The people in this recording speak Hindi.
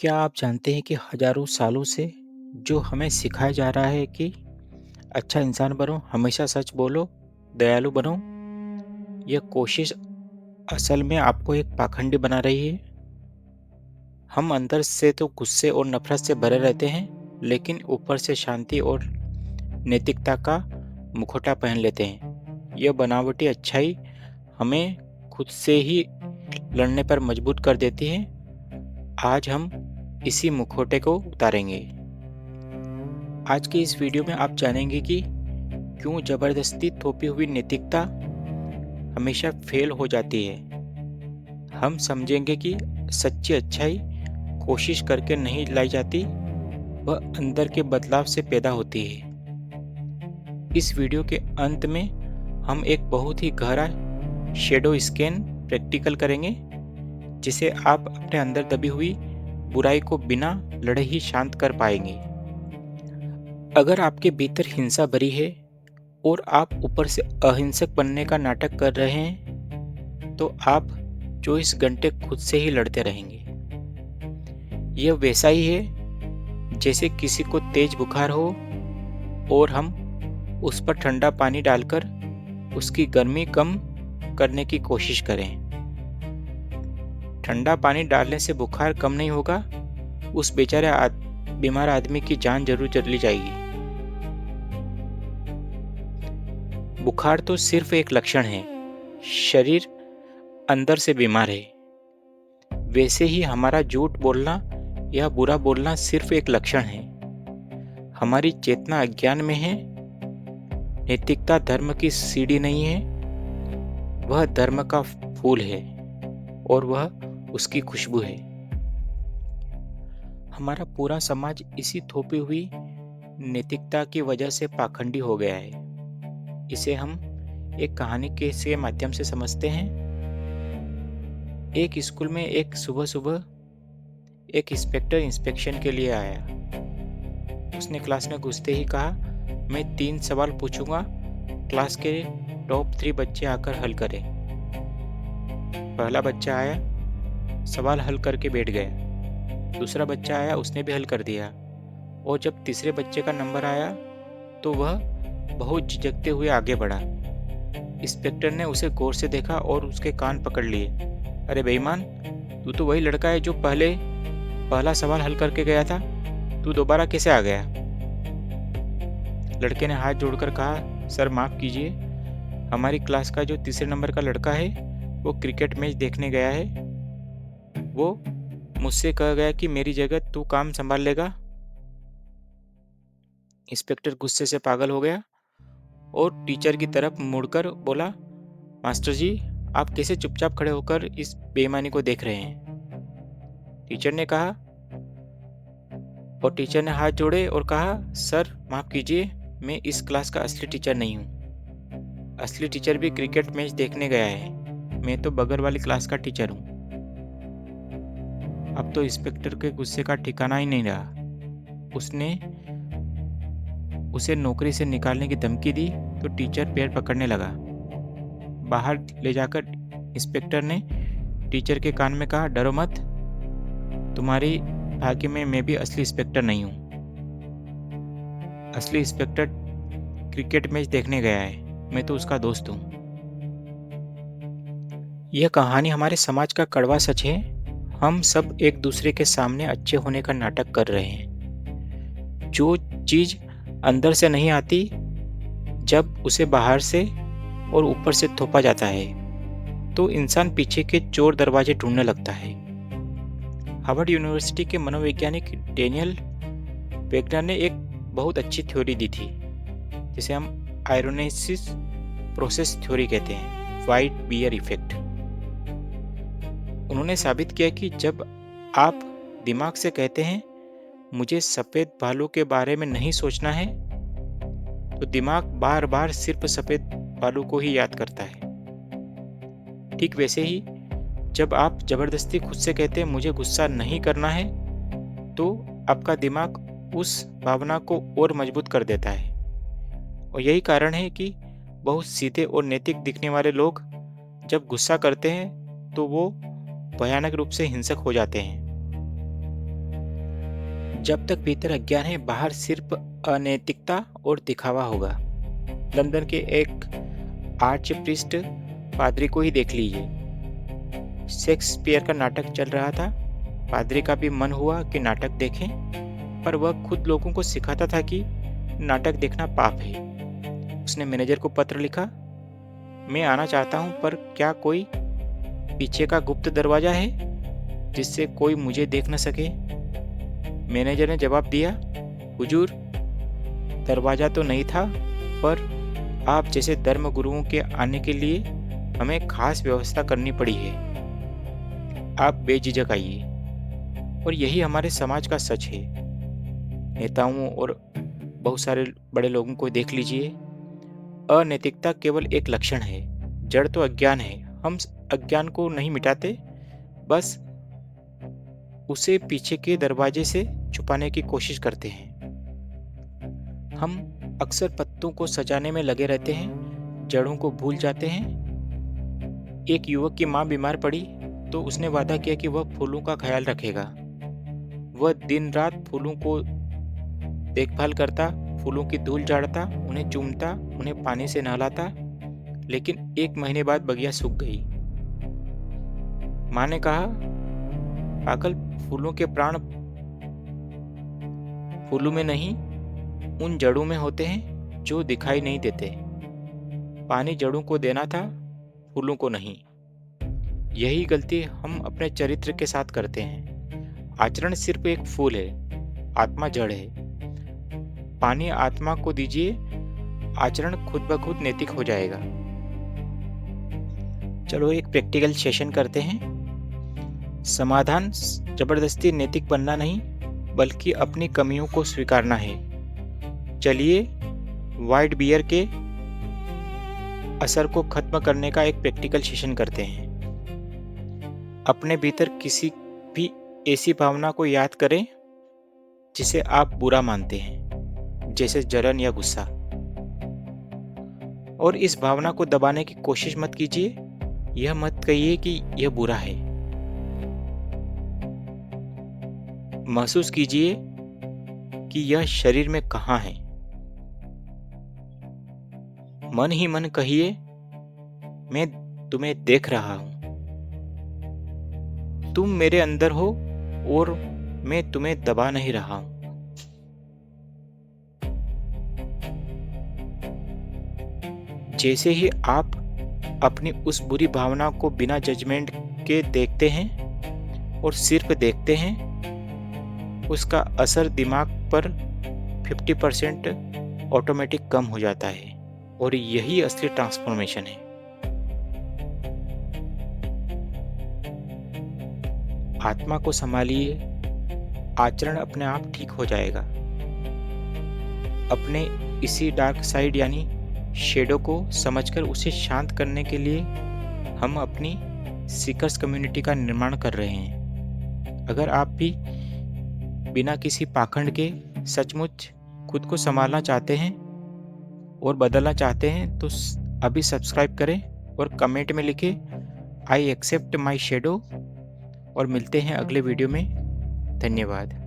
क्या आप जानते हैं कि हजारों सालों से जो हमें सिखाया जा रहा है कि अच्छा इंसान बनो, हमेशा सच बोलो, दयालु बनो, यह कोशिश असल में आपको एक पाखंडी बना रही है। हम अंदर से तो गुस्से और नफरत से भरे रहते हैं, लेकिन ऊपर से शांति और नैतिकता का मुखौटा पहन लेते हैं। यह बनावटी अच्छाई हमें खुद से ही लड़ने पर मजबूर कर देती है। आज हम इसी मुखौटे को उतारेंगे। आज के इस वीडियो में आप जानेंगे कि क्यों जबरदस्ती थोपी हुई नैतिकता हमेशा फेल हो जाती है। हम समझेंगे कि सच्ची अच्छाई कोशिश करके नहीं लाई जाती, वह अंदर के बदलाव से पैदा होती है। इस वीडियो के अंत में हम एक बहुत ही गहरा शैडो स्कैन प्रैक्टिकल करेंगे, जिसे आप अपने अंदर दबी हुई बुराई को बिना लड़े ही शांत कर पाएंगे। अगर आपके भीतर हिंसा भरी है और आप ऊपर से अहिंसक बनने का नाटक कर रहे हैं, तो आप 24 घंटे खुद से ही लड़ते रहेंगे। यह वैसा ही है जैसे किसी को तेज बुखार हो और हम उस पर ठंडा पानी डालकर उसकी गर्मी कम करने की कोशिश करें। ठंडा पानी डालने से बुखार कम नहीं होगा, उस बेचारे बीमार आदमी की जान जरूर चली जाएगी। बुखार तो सिर्फ एक लक्षण है, शरीर अंदर से बीमार है। वैसे ही हमारा झूठ बोलना या बुरा बोलना सिर्फ एक लक्षण है। हमारी चेतना अज्ञान में है। नैतिकता धर्म की सीढ़ी नहीं है, वह धर्म का फूल है और वह उसकी खुशबू है। हमारा पूरा समाज इसी थोपी हुई नैतिकता की वजह से पाखंडी हो गया है। इसे हम एक कहानी के माध्यम से समझते हैं। एक स्कूल में एक सुबह सुबह एक इंस्पेक्टर इंस्पेक्शन के लिए आया। उसने क्लास में घुसते ही कहा, मैं 3 सवाल पूछूंगा, क्लास के टॉप 3 बच्चे आकर हल करें। पहला बच्चा आया, सवाल हल करके बैठ गया। दूसरा बच्चा आया, उसने भी हल कर दिया। और जब तीसरे बच्चे का नंबर आया तो वह बहुत झिझकते हुए आगे बढ़ा। इंस्पेक्टर ने उसे गौर से देखा और उसके कान पकड़ लिए। अरे बेईमान, तू तो वही लड़का है जो पहला सवाल हल करके गया था, तू दोबारा कैसे आ गया? लड़के ने हाथ जोड़कर कहा, सर माफ कीजिए, हमारी क्लास का जो तीसरे नंबर का लड़का है वो क्रिकेट मैच देखने गया है। वो मुझसे कह गया कि मेरी जगह तू काम संभाल लेगा। इंस्पेक्टर गुस्से से पागल हो गया और टीचर की तरफ मुड़कर बोला, मास्टर जी, आप कैसे चुपचाप खड़े होकर इस बेईमानी को देख रहे हैं? टीचर ने हाथ जोड़े और कहा, सर माफ कीजिए, मैं इस क्लास का असली टीचर नहीं हूँ। असली टीचर भी क्रिकेट मैच देखने गया है, मैं तो बगल वाली क्लास का टीचर हूँ। अब तो इंस्पेक्टर के गुस्से का ठिकाना ही नहीं रहा। उसने उसे नौकरी से निकालने की धमकी दी तो टीचर पैर पकड़ने लगा। बाहर ले जाकर इंस्पेक्टर ने टीचर के कान में कहा, डरो मत, तुम्हारी भाग्य में मैं भी असली इंस्पेक्टर नहीं हूँ। असली इंस्पेक्टर क्रिकेट मैच देखने गया है, मैं तो उसका दोस्त हूँ। यह कहानी हमारे समाज का कड़वा सच है। हम सब एक दूसरे के सामने अच्छे होने का नाटक कर रहे हैं। जो चीज अंदर से नहीं आती, जब उसे बाहर से और ऊपर से थोपा जाता है तो इंसान पीछे के चोर दरवाजे ढूंढने लगता है। हार्वर्ड यूनिवर्सिटी के मनोवैज्ञानिक डेनियल वेगनर ने एक बहुत अच्छी थ्योरी दी थी, जिसे हम आयरोनेसिस प्रोसेस थ्योरी कहते हैं, व्हाइट बियर इफेक्ट। उन्होंने साबित किया कि जब आप दिमाग से कहते हैं मुझे सफेद भालू के बारे में नहीं सोचना है, तो दिमाग बार बार सिर्फ सफेद भालू को ही याद करता है। ठीक वैसे ही जब आप जबरदस्ती खुद से कहते हैं मुझे गुस्सा नहीं करना है, तो आपका दिमाग उस भावना को और मजबूत कर देता है। और यही कारण है कि बहुत सीधे और नैतिक दिखने वाले लोग जब गुस्सा करते हैं तो वो भयानक रूप से हिंसक हो जाते हैं। जब तक भीतर अज्ञान है, बाहर सिर्फ अनैतिकता और दिखावा होगा। लंदन के एक आर्च प्रीस्ट पादरी को ही देख लीजिए। शेक्सपियर का नाटक चल रहा था, पादरी का भी मन हुआ कि नाटक देखें, पर वह खुद लोगों को सिखाता था कि नाटक देखना पाप है। उसने मैनेजर को पत्र लिखा, मैं आना चाहता हूं, पर क्या कोई पीछे का गुप्त दरवाजा है जिससे कोई मुझे देख न सके? मैनेजर ने जवाब दिया, हुजूर, दरवाजा तो नहीं था, पर आप जैसे धर्म गुरुओं के आने के लिए हमें खास व्यवस्था करनी पड़ी है। आप बेझिझक आइए। और यही हमारे समाज का सच है। नेताओं और बहुत सारे बड़े लोगों को देख लीजिए, अनैतिकता केवल एक लक्षण है, जड़ तो अज्ञान है। हम अज्ञान को नहीं मिटाते, बस उसे पीछे के दरवाजे से छुपाने की कोशिश करते हैं। हम अक्सर पत्तों को सजाने में लगे रहते हैं, जड़ों को भूल जाते हैं। एक युवक की मां बीमार पड़ी तो उसने वादा किया कि वह फूलों का ख्याल रखेगा। वह दिन रात फूलों को देखभाल करता, फूलों की धूल झाड़ता, उन्हें चूमता, उन्हें पानी से नहलाता, लेकिन 1 महीने बाद बगिया सूख गई। मां ने कहा, पागल, फूलों के प्राण फूलों में नहीं, उन जड़ों में होते हैं जो दिखाई नहीं देते। पानी जड़ों को देना था, फूलों को नहीं। यही गलती हम अपने चरित्र के साथ करते हैं। आचरण सिर्फ एक फूल है, आत्मा जड़ है। पानी आत्मा को दीजिए, आचरण खुद ब खुद नैतिक हो जाएगा। चलो एक प्रैक्टिकल सेशन करते हैं। समाधान जबरदस्ती नैतिक बनना नहीं, बल्कि अपनी कमियों को स्वीकारना है। चलिए वाइट बियर के असर को खत्म करने का एक प्रैक्टिकल सेशन करते हैं। अपने भीतर किसी भी ऐसी भावना को याद करें जिसे आप बुरा मानते हैं, जैसे जलन या गुस्सा, और इस भावना को दबाने की कोशिश मत कीजिए। यह मत कहिए कि यह बुरा है। महसूस कीजिए कि यह शरीर में कहाँ है। मन ही मन कहिए, मैं तुम्हें देख रहा हूं, तुम मेरे अंदर हो और मैं तुम्हें दबा नहीं रहा हूं। जैसे ही आप अपनी उस बुरी भावना को बिना जजमेंट के देखते हैं और सिर्फ देखते हैं, उसका असर दिमाग पर 50% ऑटोमेटिक कम हो जाता है। और यही असली ट्रांसफॉर्मेशन है। आत्मा को संभालिए, आचरण अपने आप ठीक हो जाएगा। अपने इसी डार्क साइड यानी शेडो को समझकर उसे शांत करने के लिए हम अपनी सीकर्स कम्युनिटी का निर्माण कर रहे हैं। अगर आप भी बिना किसी पाखंड के सचमुच खुद को संभालना चाहते हैं और बदलना चाहते हैं, तो अभी सब्सक्राइब करें और कमेंट में लिखें, आई एक्सेप्ट माई शेडो। और मिलते हैं अगले वीडियो में। धन्यवाद।